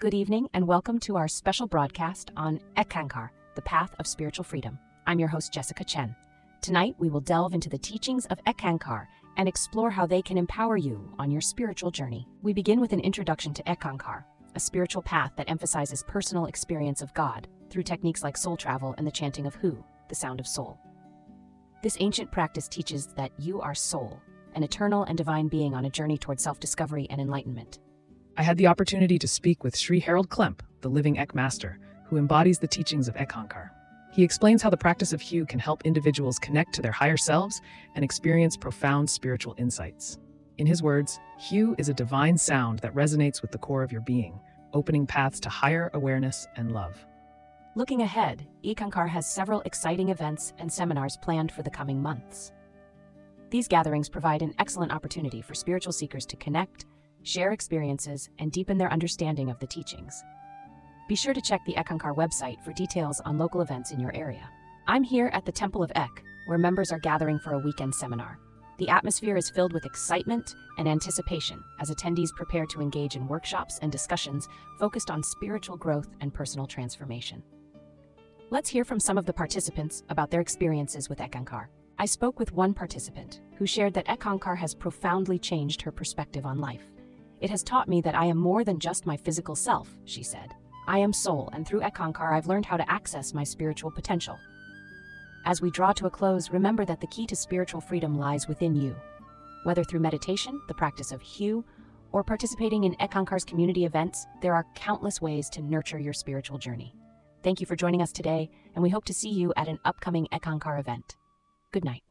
Good evening and welcome to our special broadcast on Eckankar, the Path of Spiritual Freedom. I'm your host, Jessica Chen. Tonight, we will delve into the teachings of Eckankar and explore how they can empower you on your spiritual journey. We begin with an introduction to Eckankar, a spiritual path that emphasizes personal experience of God through techniques like soul travel and the chanting of Hu, the sound of soul. This ancient practice teaches that you are soul, an eternal and divine being on a journey toward self-discovery and enlightenment. I had the opportunity to speak with Sri Harold Klemp, the living Ek Master, who embodies the teachings of Eckankar. He explains how the practice of Hu can help individuals connect to their higher selves and experience profound spiritual insights. In his words, Hu is a divine sound that resonates with the core of your being, opening paths to higher awareness and love. Looking ahead, Eckankar has several exciting events and seminars planned for the coming months. These gatherings provide an excellent opportunity for spiritual seekers to connect, share experiences, and deepen their understanding of the teachings. Be sure to check the Eckankar website for details on local events in your area. I'm here at the Temple of Ek, where members are gathering for a weekend seminar. The atmosphere is filled with excitement and anticipation as attendees prepare to engage in workshops and discussions focused on spiritual growth and personal transformation. Let's hear from some of the participants about their experiences with Eckankar. I spoke with one participant who shared that Eckankar has profoundly changed her perspective on life. "It has taught me that I am more than just my physical self," she said. "I am soul, and through Eckankar I've learned how to access my spiritual potential." As we draw to a close, remember that the key to spiritual freedom lies within you. Whether through meditation, the practice of Hu, or participating in Eckankar's community events, there are countless ways to nurture your spiritual journey. Thank you for joining us today, and we hope to see you at an upcoming Eckankar event. Good night.